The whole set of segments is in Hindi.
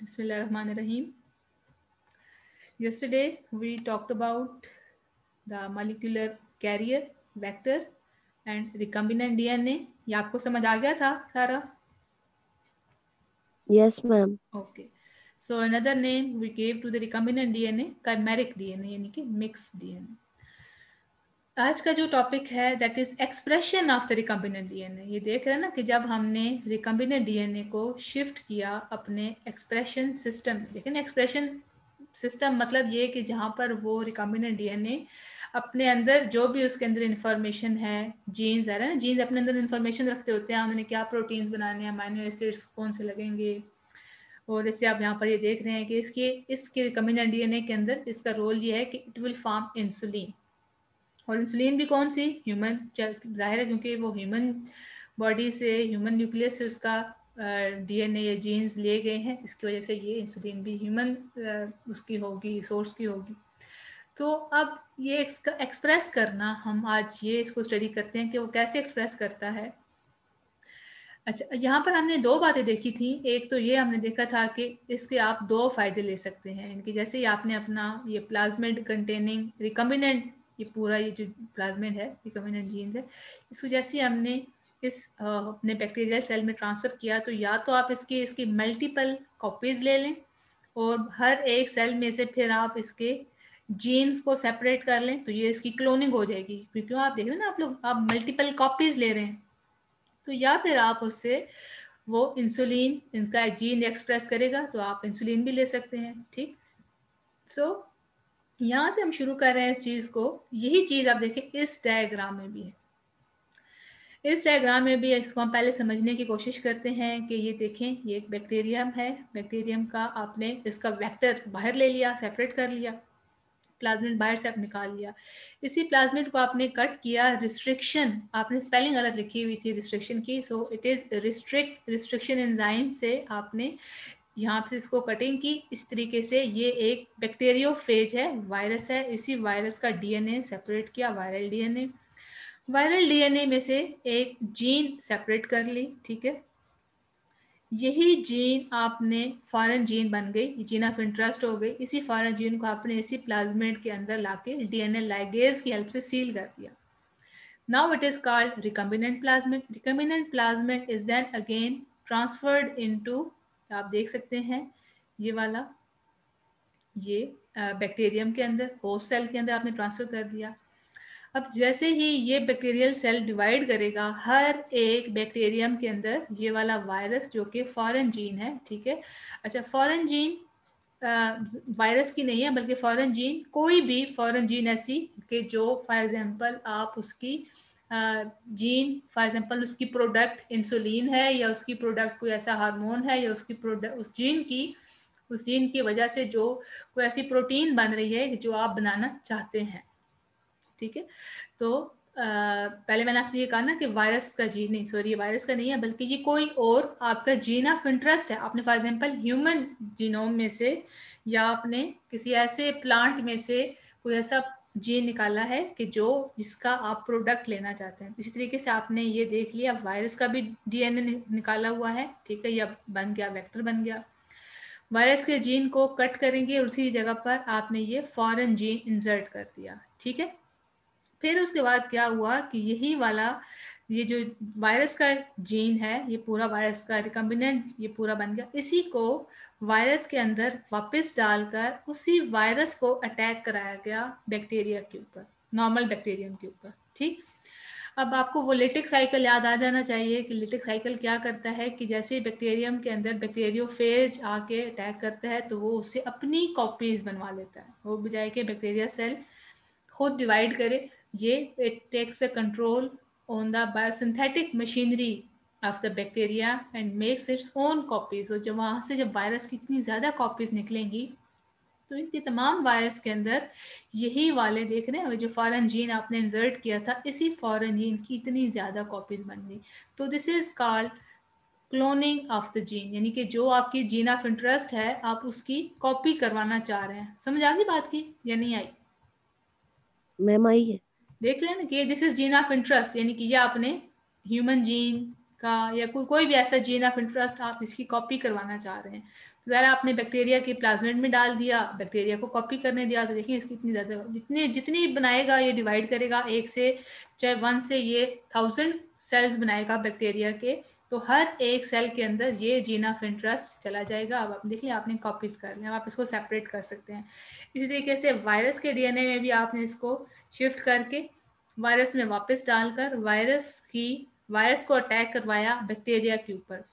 Bismillahirrahmanirrahim. Yesterday we talked about the molecular carrier, vector and recombinant DNA. ये आपको समझ आ गया था सारा? Yes, ma'am. Okay. So another name we gave to the recombinant DNA, chimeric DNA यानी कि mixed DNA. आज का जो टॉपिक है that is expression of the recombinant DNA. ये देख रहे हैं ना कि जब हमने रिकम्बिनेंट डीएनए को शिफ्ट किया अपने एक्सप्रेशन सिस्टम में. लेकिन एक्सप्रेशन सिस्टम मतलब ये कि जहाँ पर वो रिकम्बिनेंट डीएनए अपने अंदर जो भी उसके अंदर इंफॉर्मेशन है, जीन्स है ना, जीन्स अपने अंदर इंफॉर्मेशन रखते होते हैं, उन्होंने क्या प्रोटीन्स बनाने हैं, अमाइनो एसिड्स कौन से लगेंगे. और इससे आप यहाँ पर ये देख रहे हैं कि इसके रिकम्बिनेंट डीएनए के अंदर इसका रोल ये है कि इट विल फॉर्म इंसुलिन. और इंसुलिन भी कौन सी, ह्यूमन, जाहिर है क्योंकि वो ह्यूमन बॉडी से, ह्यूमन न्यूक्लियस से उसका डीएनए या जीन्स लिए गए हैं, इसकी वजह से ये इंसुलिन भी ह्यूमन उसकी होगी, सोर्स की होगी. तो अब ये एक्सप्रेस करना, हम आज ये इसको स्टडी करते हैं कि वो कैसे एक्सप्रेस करता है. अच्छा, यहाँ पर हमने दो बातें देखी थी. एक तो ये हमने देखा था कि इसके आप दो फायदे ले सकते हैं. इनकी जैसे ही आपने अपना ये प्लाज्मिड कंटेनिंग रिकम्बिनेंट, ये पूरा ये जो प्लाज्मिड है, रिकम्बिनेंट जीन्स है, इसको जैसे ही हमने इस अपने बैक्टीरियल सेल में ट्रांसफ़र किया, तो या तो आप इसकी मल्टीपल कॉपीज़ ले लें और हर एक सेल में से फिर आप इसके जीन्स को सेपरेट कर लें, तो ये इसकी क्लोनिंग हो जाएगी. क्योंकि आप देख रहे हैं ना, आप लोग आप मल्टीपल कॉपीज़ ले रहे हैं, तो या फिर आप उससे वो इंसुलिन, इनका जीन एक्सप्रेस करेगा तो आप इंसुलिन भी ले सकते हैं. ठीक. सो यहाँ से हम शुरू कर रहे हैं इस चीज़ को. यही चीज़ आप देखें इस डायग्राम में भी है. इस डायग्राम में भी इसको हम पहले समझने की कोशिश करते हैं कि ये देखें, ये एक बैक्टीरियम है. बैक्टीरियम का आपने इसका वेक्टर बाहर ले लिया, सेपरेट कर लिया, प्लाज्मिड बाहर से आप निकाल लिया. इसी प्लाज्मिड को आपने कट किया. रिस्ट्रिक्शन, आपने स्पेलिंग गलत लिखी हुई थी रिस्ट्रिक्शन की, सो इट इज रिस्ट्रिक्शन एंजाइम से आपने यहाँ से इसको कटिंग की. इस तरीके से ये एक बैक्टीरियोफेज है, वायरस है. इसी वायरस का डीएनए सेपरेट किया, वायरल डीएनए. वायरल डीएनए में से एक जीन सेपरेट कर ली. ठीक है. यही जीन आपने फॉरेन जीन बन गई, जीन ऑफ इंटरेस्ट हो गई. इसी फॉरेन जीन को आपने इसी प्लाज्मिड के अंदर लाके डीएनए लाइगेज की हेल्प से सील कर दिया. Now it is called recombinant plasmid. Recombinant plasmid is then again transferred into, आप देख सकते हैं ये वाला, ये बैक्टीरियम के अंदर, होस्ट सेल के अंदर आपने ट्रांसफर कर दिया. अब जैसे ही ये बैक्टीरियल सेल डिवाइड करेगा, हर एक बैक्टीरियम के अंदर ये वाला वायरस जो कि फॉरेन जीन है. ठीक है. अच्छा, फॉरेन जीन वायरस की नहीं है, बल्कि फॉरेन जीन, कोई भी फॉरेन जीन ऐसी कि जो फॉर एग्जांपल आप उसकी जीन, फॉर एग्जांपल उसकी प्रोडक्ट इंसुलिन है, या उसकी प्रोडक्ट कोई ऐसा हार्मोन है, या उसकी प्रोडक्ट उस जीन की वजह से जो कोई ऐसी प्रोटीन बन रही है जो आप बनाना चाहते हैं. ठीक है. तो पहले मैंने आपसे ये कहा ना कि वायरस का जीन नहीं, सॉरी, वायरस का नहीं है, बल्कि ये कोई और आपका जीन ऑफ इंटरेस्ट है. आपने फॉर एग्जांपल ह्यूमन जीनोम में से या आपने किसी ऐसे प्लांट में से कोई ऐसा जीन निकाला है कि जिसका आप प्रोडक्ट लेना चाहते हैं. इसी तरीके से आपने ये देख लिया, वायरस का भी डीएनए निकाला हुआ है. ठीक है. या बन गया, वेक्टर बन गया. वायरस के जीन को कट करेंगे और उसी जगह पर आपने ये फॉरेन जीन इंसर्ट कर दिया. ठीक है. फिर उसके बाद क्या हुआ कि यही वाला ये जो वायरस का जीन है, ये पूरा वायरस का रिकम्बिनेंट ये पूरा बन गया. इसी को वायरस के अंदर वापस डालकर उसी वायरस को अटैक कराया गया बैक्टीरिया के ऊपर, नॉर्मल बैक्टीरियम के ऊपर. ठीक. अब आपको वो लिटिक साइकिल याद आ जाना चाहिए कि लिटिक साइकिल क्या करता है कि जैसे बैक्टीरियम के अंदर बैक्टीरियोफेज आके अटैक करता है, तो वो उससे अपनी कॉपीज बनवा लेता है. वो बजाय के बैक्टीरिया सेल खुद डिवाइड करे, ये it takes a control on the biosynthetic machinery of the bacteria and makes its own copies. और जब वहाँ से जब वायरस की इतनी ज़्यादा कॉपीज निकलेंगी, तो इनके तमाम वायरस के अंदर यही वाले देख रहे हैं, जो फॉरेन जीन आपने इंसर्ट किया था, इसी फॉरेन जीन की इतनी ज़्यादा कॉपीज बन गई. तो this is called cloning of the gene. यानी कि जो आपकी जीन ऑफ इंटरेस्ट है, आप उसकी कॉपी करवाना चाह रहे हैं. समझ आ गई बात की या नहीं आई? मैम आई है. देख लेना कि this is gene of interest, यानी कि ये आपने ह्यूमन जीन का या कोई भी ऐसा जीन ऑफ इंटरेस्ट आप इसकी कॉपी करवाना चाह रहे हैं. ज़रा आपने बैक्टीरिया की प्लाज्मिड में डाल दिया, बैक्टीरिया को कॉपी करने दिया, तो देखिए इसकी इतनी ज़्यादा जितनी बनाएगा ये डिवाइड करेगा, एक से चाहे 1 से ये 1000 सेल्स बनाएगा बैक्टीरिया के, तो हर एक सेल के अंदर ये जीन ऑफ इंटरेस्ट चला जाएगा। अब आप देख लिया आपने कॉपीज कर लिया, आप इसको सेपरेट कर सकते हैं। इसी तरीके से वायरस के डीएनए में भी आपने इसको शिफ्ट करके वायरस में वापस डालकर वायरस को अटैक करवाया बैक्टीरिया के ऊपर।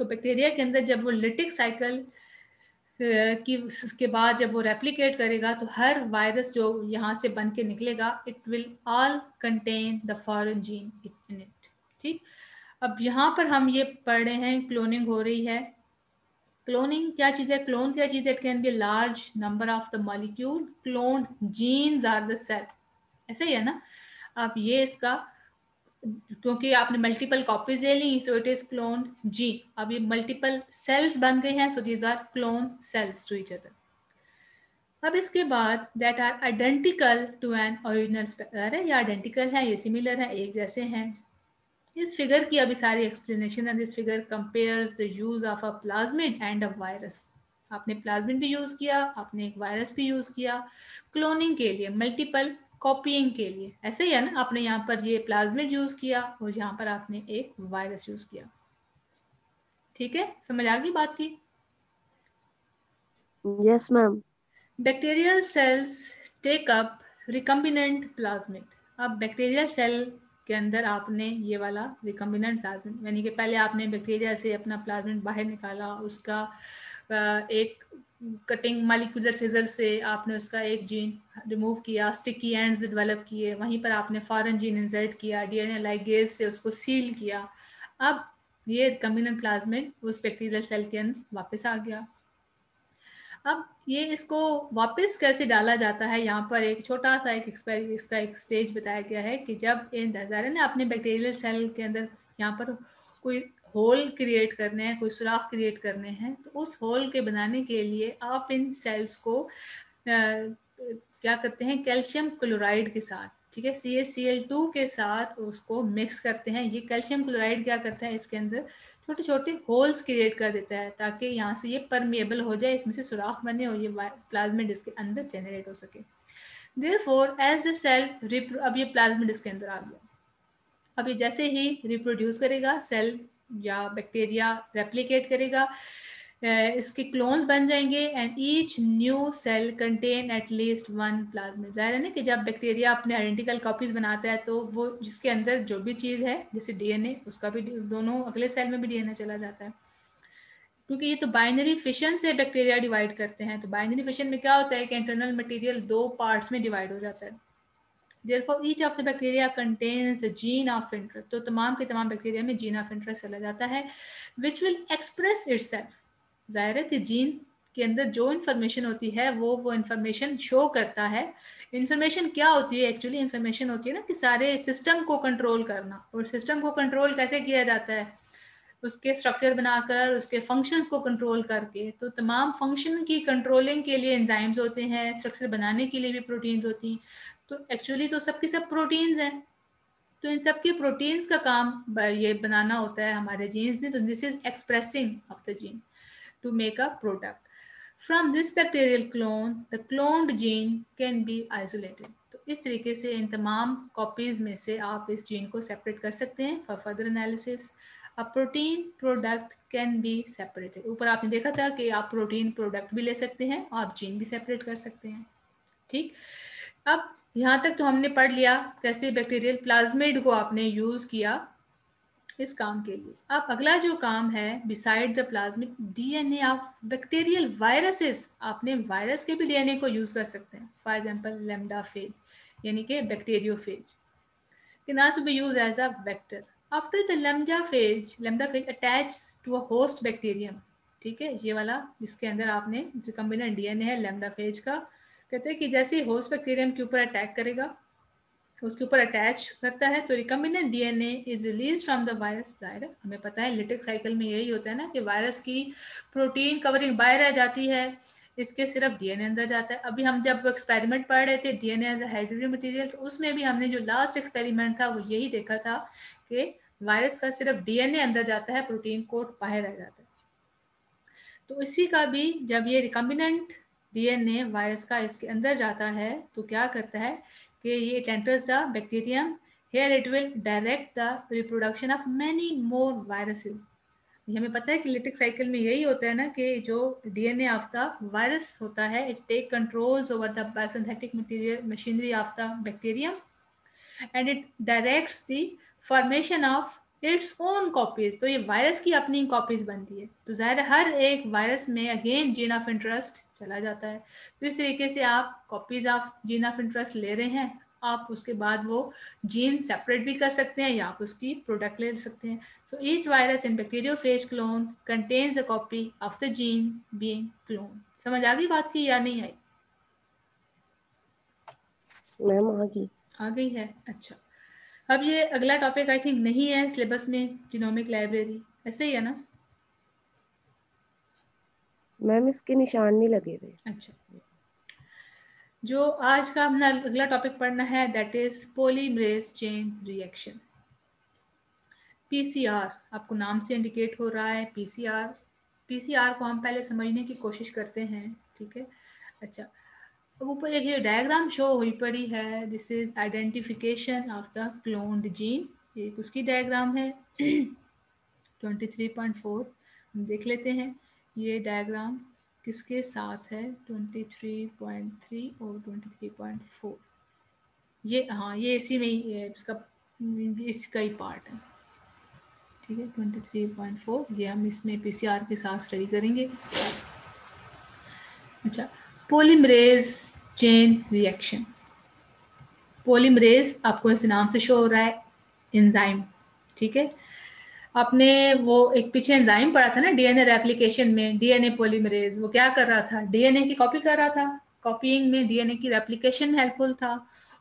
तो बैक्टीरिया के अंदर जब वो लिटिक साइकिल कि उसके बाद जब वो रेप्लिकेट करेगा तो हर वायरस जो यहाँ से बन के निकलेगा, it will all contain the foreign gene in it. ठीक, अब यहाँ पर हम ये पढ़ रहे हैं क्लोनिंग हो रही है। क्लोनिंग क्या चीज़ है? क्लोन क्या चीज़ है? It can be large number of the molecule cloned genes are the cell. ऐसा ही है ना? अब ये इसका, क्योंकि आपने मल्टीपल कॉपीज ले ली, सो इट इज क्लोन जी। अब ये मल्टीपल सेल्स बन गए हैं, so these are clone cells to each other. अब इसके बाद that are identical to an original spectre है, या आइडेंटिकल है, ये सिमिलर है, एक जैसे हैं। इस फिगर की अभी सारी एक्सप्लेनेशन है। This figure compares the use of a plasmid and a virus. आपने प्लाज्मिड भी यूज किया, आपने एक वायरस भी यूज किया क्लोनिंग के लिए, मल्टीपल कॉपीइंग के लिए। ऐसे ही है ना, आपने यहाँ पर ये प्लाज्मिड यूज किया और यहाँ पर आपने एक वायरस यूज किया। ठीक है, समझ आ गई बात की? Yes ma'am. Bacterial cells take up recombinant plasmid. अब बैक्टीरियल सेल के अंदर आपने ये वाला रिकम्बिनेंट प्लाज्मिड, यानी कि पहले आपने बैक्टीरिया से अपना प्लाज्मिड बाहर निकाला, उसका एक कटिंग मालिकुलर सीजर से आपने उसका एक जीन रिमूव किया, स्टिकी एंड्स डेवलप किए, वहीं पर आपने फॉरेन जीन इंसर्ट किया, डीएनए लाइगेज से उसको सील किया। अब ये रिकम्बिनेंट प्लाज्मिड उस बैक्टीरियल सेल के अंदर वापस आ गया। अब ये इसको वापस कैसे डाला जाता है, यहाँ पर एक छोटा सा इसका एक स्टेज बताया गया है कि जब इन नज़ारे ने अपने बैक्टीरियल सेल के अंदर यहाँ पर कोई होल क्रिएट करने हैं, कोई सुराख क्रिएट करने हैं, तो उस होल के बनाने के लिए आप इन सेल्स को क्या करते हैं, कैल्शियम क्लोराइड के साथ, ठीक है, CaCl2 के साथ उसको मिक्स करते हैं। ये कैल्शियम क्लोराइड क्या करता है, इसके अंदर छोटे छोटे होल्स क्रिएट कर देता है ताकि यहाँ से ये परमिएबल हो जाए, इसमें से सुराख बने और ये प्लाज्मिड इसके अंदर जनरेट हो सके। देयरफॉर एज द सेल अब ये प्लाज्मिड इसके अंदर आ गया। अब ये जैसे ही रिप्रोड्यूस करेगा सेल या बैक्टीरिया रेप्लिकेट करेगा, इसके क्लोन्स बन जाएंगे and each new cell contain at least 1 plasmid. जाहिर है ना कि जब बैक्टीरिया अपने आइडेंटिकल कॉपीज बनाता है तो वो जिसके अंदर जो भी चीज़ है, जैसे डीएनए, उसका भी दोनों अगले सेल में भी डीएनए चला जाता है। क्योंकि ये तो बाइनरी फिशन से बैक्टीरिया डिवाइड करते हैं, तो बाइनरी फिशन में क्या होता है कि इंटरनल मटेरियल 2 पार्ट्स में डिवाइड हो जाता है। Therefore, each of the bacteria contains a gene of interest. तो तमाम के तमाम बैक्टीरिया में जीन ऑफ इंटरेस्ट चला जाता है, which will express itself। जाहिर है कि जीन के अंदर जो इन्फॉर्मेशन होती है वो इन्फॉर्मेशन शो करता है। इन्फॉर्मेशन क्या होती है? एक्चुअली इन्फॉर्मेशन होती है ना कि सारे सिस्टम को कंट्रोल करना, और सिस्टम को कंट्रोल कैसे किया जाता है? उसके स्ट्रक्चर बनाकर, उसके फंक्शंस को कंट्रोल करके। तो तमाम फंक्शन की कंट्रोलिंग के लिए एंजाइम्स होते हैं, स्ट्रक्चर बनाने के लिए भी प्रोटीन्स होती हैं। तो एक्चुअली तो सबके सब प्रोटीन्स हैं, तो इन सब के प्रोटीन्स का काम ये बनाना होता है हमारे जीन्स ने। तो this is expressing of the gene to make a product from this bacterial clone. The cloned gene can be isolated. तो इस तरीके से इन तमाम कॉपीज में से आप इस जीन को सेपरेट कर सकते हैं for further analysis. A protein product can be separated. ऊपर आपने देखा था कि आप प्रोटीन प्रोडक्ट भी ले सकते हैं और आप जीन भी सेपरेट कर सकते हैं। ठीक, अब यहाँ तक तो हमने पढ़ लिया कैसे बैक्टीरियल प्लाज्मिड को आपने यूज किया इस काम के लिए। अब अगला जो काम है beside the plasmid, DNA of bacterial viruses. आपने वायरस के भी डीएनए को यूज कर सकते हैं। फॉर एग्जांपल लैम्डा फेज, यानी कि bacteriophage can also be used as a vector. After the lambda phage attaches to a host bacterium। ठीक है, ये वाला जिसके अंदर आपने रिकम्बिनेंट डीएनए है लैम्डा फेज का, कहते हैं कि जैसे ही होस्ट बैक्टीरियम के ऊपर अटैक करेगा, उसके ऊपर अटैच करता है, तो recombinant DNA is release from the virus. जाहिर है, हमें पता है लिटिक साइकिल में यही होता है ना कि वायरस की प्रोटीन कवरिंग बाहर रह जाती है, इसके सिर्फ डीएनए अंदर जाता है। अभी हम जब वो एक्सपेरिमेंट पढ़ रहे थे डीएनए एज हाइड्रोजन मटेरियल, तो उसमें भी हमने जो लास्ट एक्सपेरिमेंट था वो यही देखा था कि वायरस का सिर्फ डीएनए अंदर जाता है, प्रोटीन कोट बाहर रह जाता है। तो इसी का भी जब ये रिकम्बिनेंट डीएनए वायरस का इसके अंदर जाता है तो क्या करता है कि ये it enters the bacterium, here it will direct the reproduction of many more viruses. हमें पता है कि लिटिक साइकिल में यही होता है ना कि जो डीएनए ऑफ द वायरस होता है it take controls over the biosynthetic material machinery of the bacterium and it directs the formation of its own copies. तो ये वायरस की अपनी कॉपीज बनती है, तो जाहिर है हर एक वायरस में अगेन जीन ऑफ इंटरेस्ट चला जाता है। तो इस तरीके से आप copies of gene of interest ले रहे हैं, आप उसके बाद वो जीन सेपरेट भी कर सकते हैं या आप उसकी प्रोडक्ट ले सकते हैं। So each virus in bacteriophage clone contains a copy of the gene being clone. समझ आ गई बात की या नहीं आई? मैम आ गई। आ गई है, अच्छा। अब ये अगला टॉपिक आई थिंक नहीं है सिलेबस में, जीनोमिक लाइब्रेरी, ऐसे ही है ना? मैम इसके निशान नहीं लगे हुए। अच्छा, जो आज का अपना अगला टॉपिक पढ़ना है that is polymerase chain reaction, PCR. आपको नाम से इंडिकेट हो रहा है पीसीआर। पीसीआर को हम पहले समझने की कोशिश करते हैं, ठीक है। अच्छा, अब ऊपर एक ये डायग्राम शो हुई पड़ी है, this is identification of the cloned gene, एक उसकी डायग्राम है 23.4। हम देख लेते हैं ये डायग्राम किसके साथ है, 23.3 और 23.4। ये हाँ, ये इसी में ही है, इसका ही पार्ट है, ठीक है। 23.4 ये हम इसमें पीसीआर के साथ स्टडी करेंगे। अच्छा, पॉलीमरेज चेन रिएक्शन। पॉलीमरेज आपको ऐसे नाम से शो हो रहा है, एंजाइम, ठीक है। आपने वो एक पीछे एंजाइम पढ़ा था ना डीएनए रेप्लिकेशन में, डीएनए पॉलीमरेज वो क्या कर रहा था, डीएनए की कॉपी कर रहा था। कॉपीइंग में डीएनए की रेप्लिकेशन हेल्पफुल था,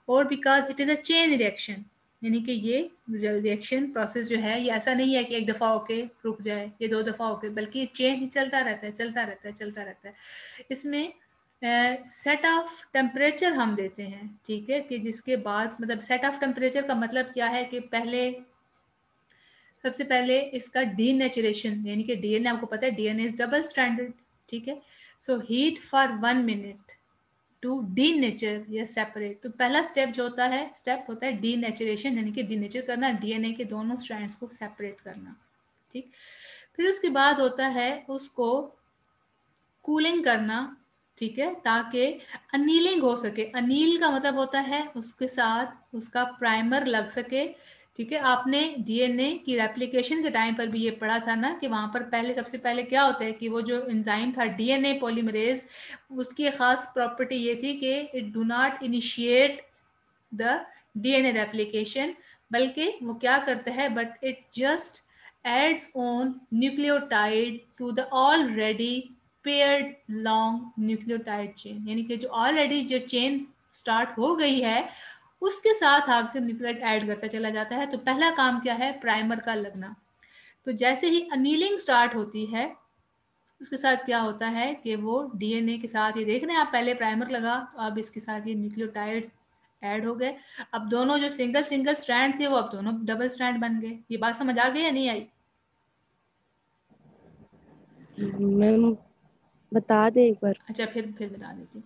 और because it is a chain reaction, यानी कि ये रिएक्शन प्रोसेस जो है ये ऐसा नहीं है कि एक दफ़ा होके रुक जाए, ये दो दफ़ा होके, बल्कि चेन ही चलता रहता है, चलता रहता है, चलता रहता है। इसमें सेट ऑफ टेम्परेचर हम देते हैं, ठीक है, कि जिसके बाद मतलब सेट ऑफ टेम्परेचर का मतलब क्या है कि पहले सबसे पहले इसका डीनेचुरेशन, यानी कि डीएनए आपको पता है डीएनए इज डबल स्ट्रैंडेड, ठीक है। So heat for 1 minute to denature या सेपरेट। तो पहला स्टेप जो होता है, स्टेप होता है डीनेचुरेशन, यानी कि डीनेचर करना, डीएनए के दोनों स्ट्रैंड्स को सेपरेट करना, ठीक। फिर उसके बाद होता है उसको कूलिंग करना, ठीक है, ताकि अनीलिंग हो सके। अनील का मतलब होता है उसके साथ उसका प्राइमर लग सके, ठीक है। आपने डीएनए की रेप्लिकेशन के टाइम पर भी ये पढ़ा था ना कि वहां पर पहले सबसे पहले क्या होता है कि वो जो एंजाइम था डीएनए पॉलीमरेज, उसकी खास प्रॉपर्टी ये थी कि it do not initiate the DNA replication, बल्कि वो क्या करता है, but it just adds on nucleotide to the already paired long nucleotide chain, यानी कि जो ऑलरेडी जो चेन स्टार्ट हो गई है उसके साथ आकर न्यूक्लियोटाइड ऐड करता चला जाता है। तो पहला काम क्या है, प्राइमर का लगना। तो जैसे ही अनीलिंग स्टार्ट होती है उसके साथ क्या होता है कि वो डीएनए के साथ, ये देख रहे हैं आप, पहले प्राइमर लगा, तो अब इसके साथ ये न्यूक्लियोटाइड्स ऐड हो गए। अब दोनों जो सिंगल सिंगल स्ट्रैंड थे वो अब दोनों डबल स्ट्रैंड बन गए। ये बात समझ आ गई या नहीं आई? मैम बता दे एक बार। अच्छा, फिर बता देती हूँ।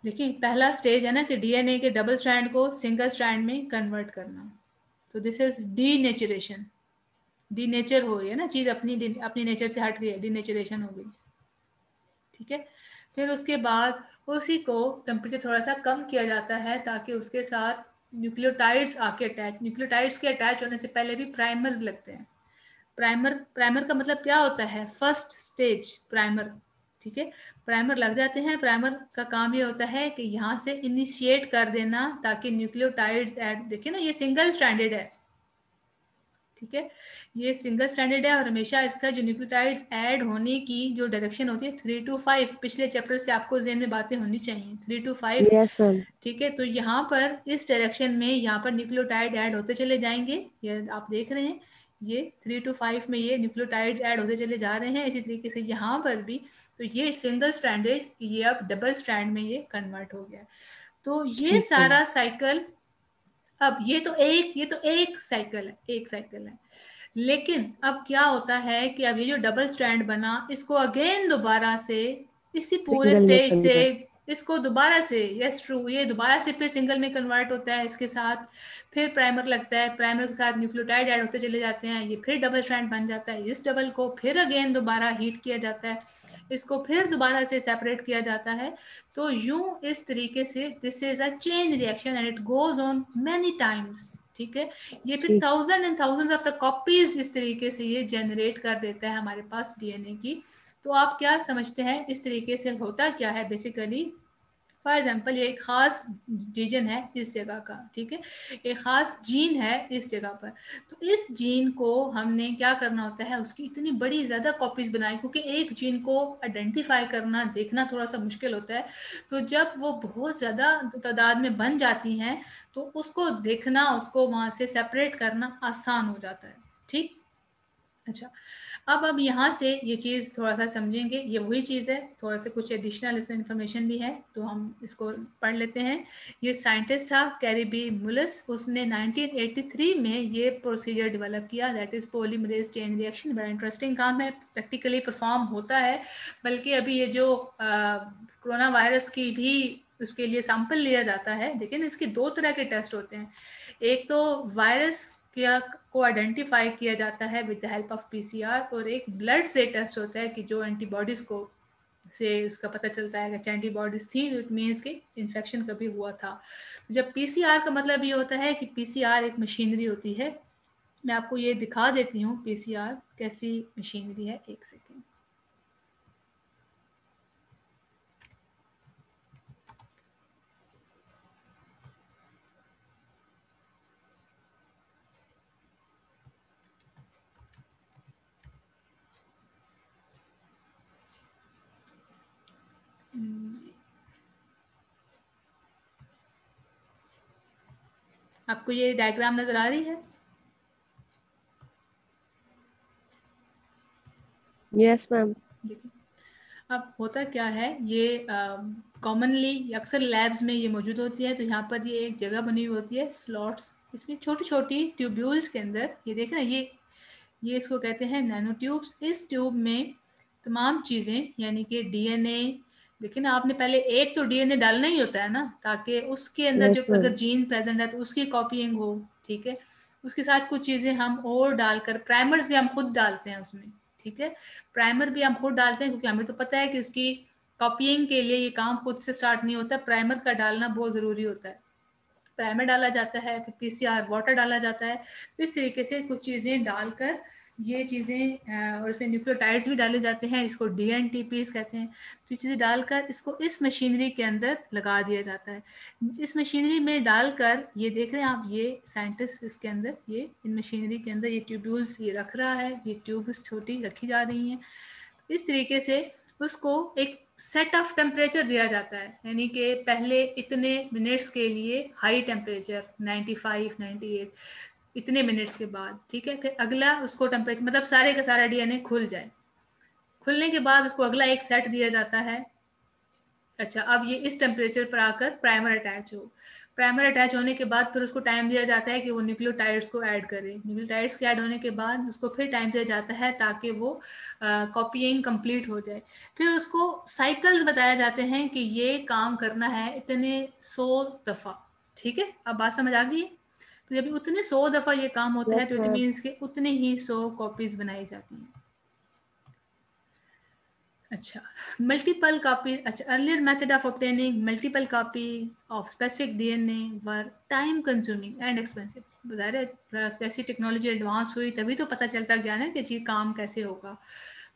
देखिए, पहला स्टेज है ना कि डीएनए के डबल स्ट्रैंड को सिंगल स्ट्रैंड में कन्वर्ट करना, तो दिस इज डीनेचुरेशन। डीनेचर हो गई है ना चीज, अपनी अपनी नेचर से हट गई है, डीनेचुरेशन हो गई, ठीक है। फिर उसके बाद उसी को टेम्परेचर थोड़ा सा कम किया जाता है ताकि उसके साथ न्यूक्लियोटाइड्स आके अटैच, न्यूक्लियोटाइड्स के अटैच होने से पहले भी प्राइमर्स लगते हैं। प्राइमर का मतलब क्या होता है, फर्स्ट स्टेज प्राइमर, ठीक है। प्राइमर लग जाते हैं, प्राइमर का काम ये होता है कि यहाँ से इनिशिएट कर देना ताकि न्यूक्लियोटाइड्स ऐड, देखिए ना ये सिंगल स्ट्रैंडेड है, ठीक है, ये सिंगल स्टैंडर्ड है, और हमेशा इसके साथ जो न्यूक्लियोटाइड्स ऐड होने की जो डायरेक्शन होती है 3 to 5, पिछले चैप्टर से आपको जेन में बातें होनी चाहिए, 3 to 5, यस मैम। ठीक है। तो यहाँ पर इस डायरेक्शन में यहाँ पर न्यूक्लियोटाइड ऐड होते चले जाएंगे, ये आप देख रहे हैं, ये 3 to 5 में ये न्यूक्लियोटाइड्स ऐड होते चले जा रहे हैं। इसी तरीके से यहाँ पर भी, तो ये सिंगल स्ट्रैंडेड, ये अब डबल स्ट्रैंड में ये कन्वर्ट हो गया। तो ये ठीक है। सारा साइकिल, अब ये तो एक साइकिल है, एक साइकिल है। लेकिन अब क्या होता है कि अब ये जो डबल स्ट्रैंड बना, इसको अगेन दोबारा से इसी पूरे सिंगल में स्टेज से कन्वर्ट। इसको दोबारा से, यस ट्रू, ये दोबारा से फिर सिंगल में कन्वर्ट होता है इसके साथ, फिर प्राइमर लगता है, प्राइमर के साथ न्यूक्लियोटाइड ऐड होते चले जाते हैं, ये फिर डबल स्ट्रैंड बन जाता है, इस डबल को फिर अगेन दोबारा हीट किया जाता है, इसको फिर दोबारा से सेपरेट किया जाता है। तो यूं इस तरीके से this is a chain reaction and it goes on many times, ठीक है। ये फिर ठीक। Thousand and thousand of the copies इस तरीके से ये जनरेट कर देता है हमारे पास डीएनए की। तो आप क्या समझते हैं इस तरीके से होता क्या है बेसिकली? फॉर एग्जाम्पल, ये एक खास रीजन है इस जगह का, ठीक है, एक खास जीन है इस जगह पर। तो इस जीन को हमने क्या करना होता है, उसकी इतनी बड़ी ज़्यादा कॉपीज बनाई, क्योंकि एक जीन को आइडेंटिफाई करना, देखना थोड़ा सा मुश्किल होता है। तो जब वो बहुत ज़्यादा तादाद में बन जाती हैं तो उसको देखना, उसको वहाँ से सेपरेट करना आसान हो जाता है, ठीक। अच्छा, अब यहाँ से ये चीज़ थोड़ा सा समझेंगे, ये वही चीज़ है, थोड़ा सा कुछ एडिशनल इसमें इंफॉर्मेशन भी है, तो हम इसको पढ़ लेते हैं। ये साइंटिस्ट था कैरी बी मुलिस, उसने 1983 में ये प्रोसीजर डेवलप किया, that is polymerase chain reaction. बड़ा इंटरेस्टिंग काम है, प्रैक्टिकली परफॉर्म होता है। बल्कि अभी ये जो कोरोना वायरस की भी उसके लिए सैंपल लिया जाता है, लेकिन इसके दो तरह के टेस्ट होते हैं। एक तो वायरस किया को आइडेंटिफाई किया जाता है with the help of PCR, और एक ब्लड से टेस्ट होता है कि जो एंटीबॉडीज को से उसका पता चलता है कि एंटीबॉडीज थी, इट मीन्स कि इन्फेक्शन कभी हुआ था। जब पीसीआर का मतलब ये होता है कि पीसीआर एक मशीनरी होती है। मैं आपको ये दिखा देती हूँ पीसीआर कैसी मशीनरी है, एक सेकेंड। आपको ये डायग्राम नजर आ रही है? Yes ma'am. देखिए, अब होता क्या है, ये कॉमनली अक्सर लैब्स में ये मौजूद होती है। तो यहाँ पर ये एक जगह बनी हुई होती है, स्लॉट्स, इसमें छोटी छोटी ट्यूब्यूल्स के अंदर, ये देख रहे हैं, ये इसको कहते हैं नैनो ट्यूब्स। इस ट्यूब में तमाम चीज़ें, यानी कि डीएनए, देखिए ना, आपने पहले एक तो डीएनए डालना ही होता है ना, ताकि उसके अंदर यस जो मैम। अगर जीन प्रेजेंट है तो उसकी कॉपीइंग हो, ठीक है। उसके साथ कुछ चीज़ें हम और डालकर, प्राइमर्स भी हम खुद डालते हैं उसमें, ठीक है। प्राइमर भी हम खुद डालते हैं, क्योंकि हमें तो पता है कि उसकी कॉपीइंग के लिए ये काम खुद से स्टार्ट नहीं होता, प्राइमर का डालना बहुत ज़रूरी होता है। प्राइमर डाला जाता है, फिर पीसीआर वाटर डाला जाता है। तो इस तरीके से कुछ चीज़ें डालकर ये चीज़ें, और इसमें न्यूक्लियोटाइड्स भी डाले जाते हैं, इसको डीएनटीपीस कहते हैं। तो ये चीज़ें डालकर इसको इस मशीनरी के अंदर लगा दिया जाता है। इस मशीनरी में डालकर, ये देख रहे हैं आप, ये साइंटिस्ट इसके अंदर, ये इन मशीनरी के अंदर ये ट्यूब्यूल्स ये रख रहा है, ये ट्यूब्स छोटी रखी जा रही हैं। इस तरीके से उसको एक सेट ऑफ टेम्परेचर दिया जाता है, यानी कि पहले इतने मिनट्स के लिए हाई टेम्परेचर 95 98, इतने मिनट्स के बाद, ठीक है, फिर अगला उसको टेम्परेचर, मतलब सारे का सारा डीएनए खुल जाए। खुलने के बाद उसको अगला एक सेट दिया जाता है। अच्छा, अब ये इस टेम्परेचर पर आकर प्राइमर अटैच हो, प्राइमर अटैच होने के बाद फिर उसको टाइम दिया जाता है कि वो न्यूक्लियोटाइड्स को ऐड करे, न्यूक्लियोटाइड्स के ऐड होने के बाद उसको फिर टाइम दिया जाता है ताकि वो कॉपीइंग कंप्लीट हो जाए। फिर उसको साइकिल्स बताए जाते हैं कि ये काम करना है इतने 100 दफ़ा, ठीक है। अब बात समझ आ गई? तो जब उतने 100 दफ़ा ये काम होता है यस तो इट मैम। मीन्स के उतने ही 100 कॉपीज बनाई जाती हैं। अच्छा, मल्टीपल कॉपी, अच्छा, earlier method of obtaining multiple copies of specific DNA were time consuming and expensive. बता रहे जैसी टेक्नोलॉजी एडवांस हुई तभी तो पता चलता गया ना कि जी काम कैसे होगा।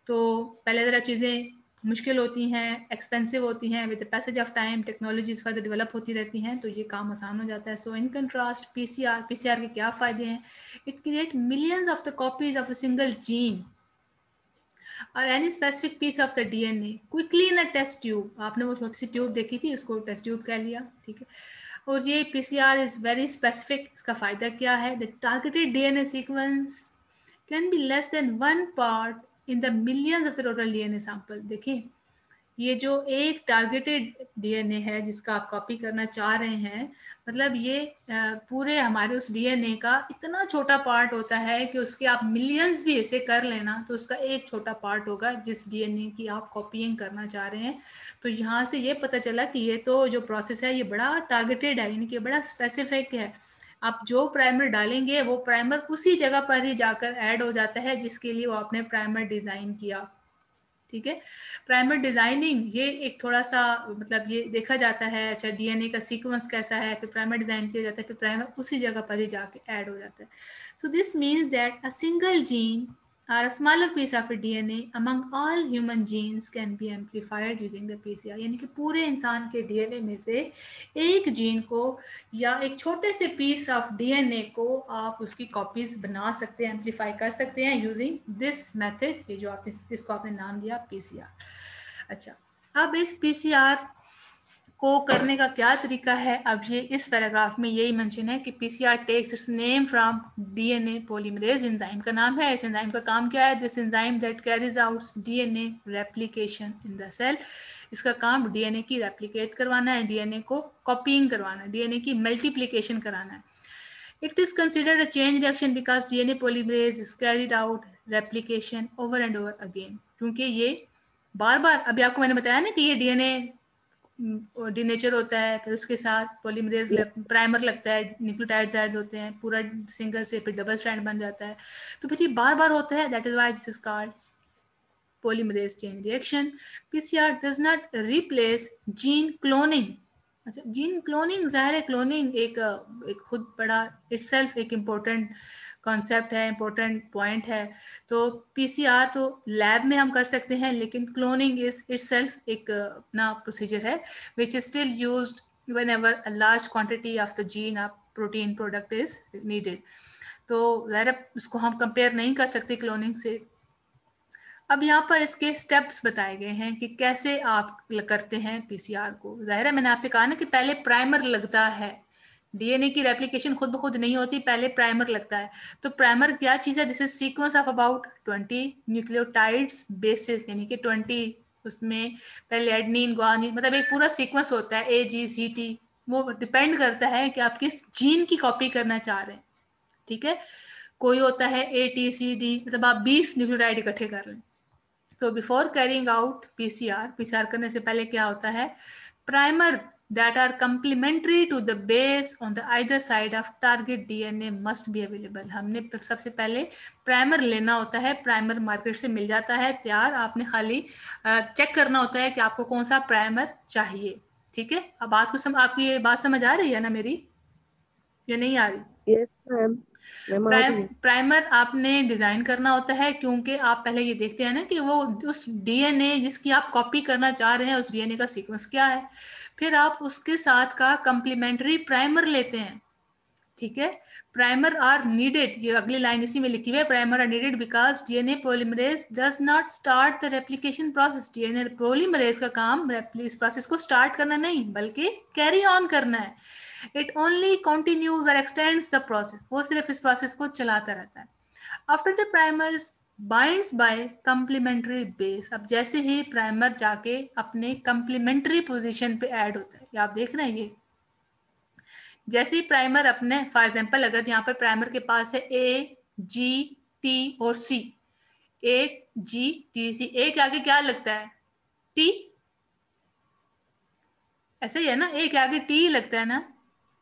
तो पहले ज़रा चीज़ें मुश्किल होती हैं, एक्सपेंसिव होती हैं, with the passage of time technologies further develop होती रहती हैं, तो ये काम आसान हो जाता है। So in contrast PCR, PCR के क्या फ़ायदे हैं? It create millions of the copies of a single gene और any specific piece of the DNA quickly in a test tube. आपने वो छोटी सी ट्यूब देखी थी, उसको टेस्ट ट्यूब कह लिया, ठीक है। और ये पीसीआर इज वेरी स्पेसिफिक। इसका फायदा क्या है? The targeted DNA sequence can be less than 1 part in the millions of the total DNA sample. देखिए, ये जो एक टारगेटेड डीएनए है जिसका आप कॉपी करना चाह रहे हैं, मतलब ये पूरे हमारे उस डीएनए का इतना छोटा पार्ट होता है कि उसके आप मिलियंस भी ऐसे कर लेना तो उसका एक छोटा पार्ट होगा जिस डीएनए की आप कॉपीइंग करना चाह रहे हैं। तो यहाँ से ये पता चला कि ये तो जो प्रोसेस है ये बड़ा टारगेटेड है, यानी कि बड़ा स्पेसिफिक है। आप जो प्राइमर डालेंगे वो प्राइमर उसी जगह पर ही जाकर ऐड हो जाता है जिसके लिए वो आपने प्राइमर डिजाइन किया। ठीक है, प्राइमर डिजाइनिंग ये एक थोड़ा सा मतलब ये देखा जाता है, अच्छा डीएनए का सीक्वेंस कैसा है, फिर प्राइमर डिजाइन किया जाता है, फिर प्राइमर उसी जगह पर ही जाके ऐड हो जाता है। So this means that a single gene or a smaller piece of a DNA among all human genes can be amplified using the PCR। यानी कि पूरे इंसान के डीएनए में से एक जीन को या एक छोटे से पीस ऑफ डीएनए को आप उसकी कॉपीज बना सकते हैं, एम्पलीफाई कर सकते हैं यूजिंग दिस मेथड, ये जो आप इसको आपने नाम दिया पीसीआर। अच्छा, अब इस पीसीआर को करने का क्या तरीका है, अब ये इस पैराग्राफ में यही मेंशन है कि PCR takes its name from DNA polymerase, enzyme का नाम है। इस एंजाइम का काम क्या है, this enzyme that carries out DNA replication in the cell. इसका काम डीएनए की रेप्लिकेट करवाना है, डीएनए को कॉपीइंग करवाना है, डीएनए की मल्टीप्लिकेशन कराना है। It is considered a chain reaction because DNA polymerase is carried out replication over and over again। क्योंकि ये बार बार, अभी आपको मैंने बताया ना कि ये डीएनए डिनेचर होता है, फिर उसके साथ पॉलीमरेज प्राइमर लगता है, न्यूक्लियोटाइड्स ऐड होते हैं, पूरा सिंगल से फिर डबल स्ट्रैंड बन जाता है, तो फिर ये बार बार होता है। That is why this is called polymerase chain reaction। PCR does not replace gene cloning। अच्छा, जीन क्लोनिंग, ज़ाहिर है क्लोनिंग एक खुद बड़ा इटसेल्फ एक इम्पोर्टेंट कॉन्सेप्ट है, इम्पोर्टेंट पॉइंट है। तो पीसीआर तो लैब में हम कर सकते हैं, लेकिन क्लोनिंग इज इटसेल्फ एक अपना प्रोसीजर है which is still used whenever a large quantity of the gene or protein product is needed। तो ज़ाहिर है उसको हम कंपेयर नहीं कर सकते क्लोनिंग से। अब यहाँ पर इसके स्टेप्स बताए गए हैं कि कैसे आप करते हैं पीसीआर को। जाहिर है मैंने आपसे कहा ना कि पहले प्राइमर लगता है, डीएनए की रेप्लिकेशन खुद ब खुद नहीं होती, पहले प्राइमर लगता है। तो प्राइमर क्या चीज़ है, this is sequence of about 20 nucleotides basis, यानी कि 20 उसमें पहले एडनिन ग्वानिन, मतलब एक पूरा सीक्वेंस होता है AGCT। वो डिपेंड करता है कि आप किस जीन की कॉपी करना चाह रहे हैं। ठीक है, कोई होता है ATCD, मतलब आप 20 न्यूक्लियोटाइड इकट्ठे कर लें। तो बिफोर कैरिंग आउट पीसीआर करने से पहले क्या होता है, primer that are complementary to the base on the either side of target DNA must be available. हमने सबसे पहले प्राइमर लेना होता है, प्राइमर मार्केट से मिल जाता है तैयार, आपने खाली चेक करना होता है कि आपको कौन सा प्राइमर चाहिए। ठीक है, अब बात को आपको ये बात समझ आ रही है ना मेरी, या नहीं आ रही? यस मैम, मैम आ रही है। प्राइमर आपने डिजाइन करना होता है, क्योंकि आप पहले ये देखते हैं ना कि वो उस डीएनए जिसकी आप कॉपी करना चाह रहे हैं उस डीएनए का सीक्वेंस क्या है, फिर आप उसके साथ का कंप्लीमेंट्री प्राइमर लेते हैं। ठीक है, प्राइमर आर नीडेड, ये अगली लाइन इसी में लिखी हुई है, primer are needed because DNA polymerase does not start the replication process. DNA polymerase का काम इस प्रोसेस को स्टार्ट करना नहीं बल्कि कैरी ऑन करना है। इट ओनली कंटिन्यूज और एक्सटेंड्स द प्रोसेस, वो सिर्फ इस प्रोसेस को चलाता रहता है। After the primers binds by complementary base, अब जैसे ही प्राइमर जाके अपने कंप्लीमेंट्री पोजीशन पे ऐड होता है, ये आप देख रहे हैं, ये जैसे ही प्राइमर अपने, फॉर एग्जांपल अगर यहाँ पर प्राइमर के पास है AGT और C, AGTC, ए के आगे क्या लगता है, T, ऐसे ही है ना, ए के आगे T लगता है ना।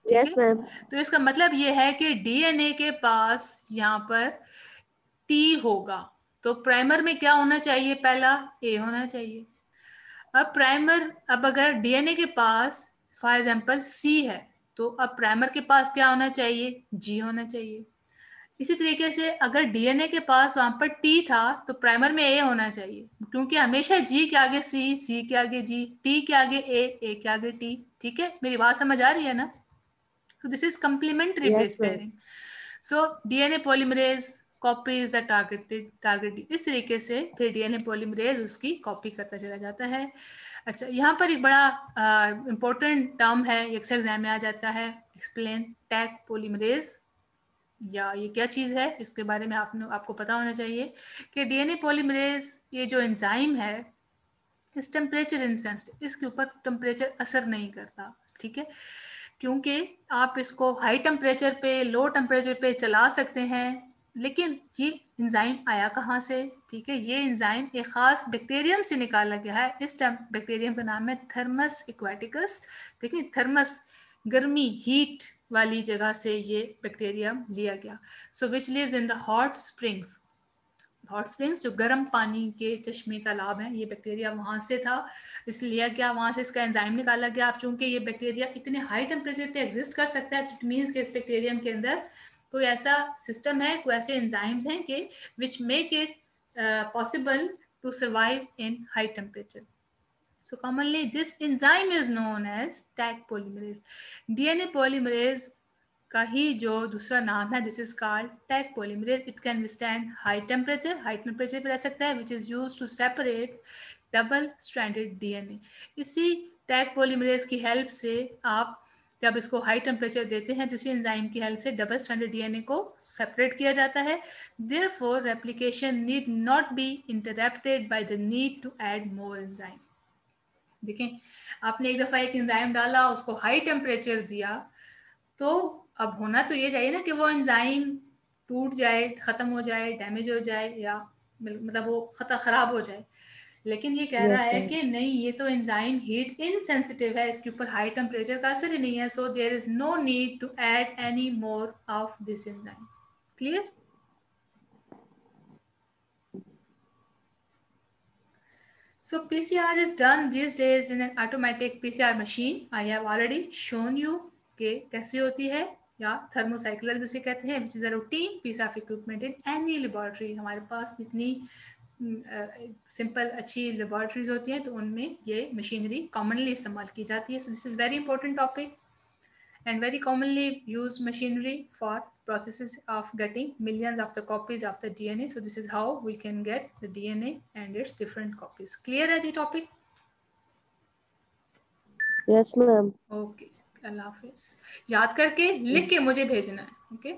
ठीक यस है, मैम। तो इसका मतलब ये है कि डीएनए के पास यहाँ पर T होगा, तो प्राइमर में क्या होना चाहिए, पहला A होना चाहिए। अब प्राइमर, अब अगर डीएनए के पास फॉर एग्जांपल C है, तो अब प्राइमर के पास क्या होना चाहिए, G होना चाहिए। इसी तरीके से अगर डीएनए के पास वहां पर T था तो प्राइमर में A होना चाहिए, क्योंकि हमेशा G के आगे C, C के आगे G, T के आगे A के आगे T। ठीक है, मेरी बात समझ आ रही है ना? तो this is complementary yes base ma'am. Pairing. So DNA polymerase copies the target, इस तरीके से फिर डीएनए पॉलीमरेज उसकी कॉपी करता चला जाता है। अच्छा, यहाँ पर एक बड़ा इंपॉर्टेंट टर्म है, अक्सर एग्जाम में आ जाता है, एक्सप्लेन टैग पॉलीमरेज, या ये क्या चीज़ है इसके बारे में आपको पता होना चाहिए कि डीएनए पॉलीमरेज ये जो एंजाइम है इस टेम्परेचर इनसेंसिटिव, इसके ऊपर टेम्परेचर असर नहीं करता, ठीक है, क्योंकि आप इसको हाई टेम्परेचर पे, लो टेम्परेचर पे चला सकते हैं, लेकिन ये एंजाइम आया कहाँ से, ठीक है, ये एंजाइम एक खास बैक्टीरियम से निकाला गया है। इस बैक्टीरियम का नाम है थर्मस एक्वाटिकस। देखिए थर्मस, गर्मी, हीट वाली जगह से ये बैक्टीरियम लिया गया। So which lives in the hot springs, hot springs जो गर्म पानी के चश्मे तालाब हैं, ये बैक्टीरिया वहाँ से था, इसलिए लिया गया, वहाँ से इसका एंजाइम निकाला गया। अब चूंकि ये बैक्टीरिया इतने हाई टेम्परेचर पे एग्जिस्ट कर सकता है, इट मीन्स कि इस बैक्टीरियम के अंदर कोई ऐसा सिस्टम है, कोई ऐसे एंजाइम्स हैं कि which make it possible to survive in high temperature. So commonly this enzyme is known as Taq polymerase. DNA polymerase का ही जो दूसरा नाम है, this is called Taq polymerase. It can withstand high temperature, high temperature पर रह सकता है, which is use to separate double stranded DNA. इसी टैग पॉलीमरेज की हेल्प से आप जब इसको हाई टेम्परेचर देते हैं तो इसी एंजाइम की हेल्प से डबल स्ट्रैंडेड डीएनए को सेपरेट किया जाता है. Therefore replication need not be interrupted by the need to add more enzyme. देखें, आपने एक दफा एक एंजाइम डाला, उसको हाई टेम्परेचर दिया, तो अब होना तो ये चाहिए ना कि वो एंजाइम टूट जाए, खत्म हो जाए, डैमेज हो जाए, या मतलब वो खराब हो जाए. लेकिन ये कह रहा यस है मैम। कि नहीं, ये तो एंजाइम हीट इनसेंसिटिव है, इसके ऊपर हाई टेम्परेचर का असर ही नहीं है, so there is no need to add any more of this enzyme. Clear? So PCR is done these days in an automatic PCR machine. I have already shown you कि कैसे होती है, या थर्मोसाइक्लर भी उसे कहते हैं, which is a routine piece of equipment in any laboratory. हमारे पास जितनी सिंपल अच्छी लेबॉर्ट्रीज होती हैं तो उनमें ये मशीनरी कॉमनली इस्तेमाल की जाती है. So this is very important topic and very commonly used machinery for processes of getting millions of the copies of the DNA. So this is how we can get the DNA and its different copies. Clear है the topic? Yes ma'am. Okay. अल्लाह हाफिज. याद करके लिख के मुझे भेजना है. Okay.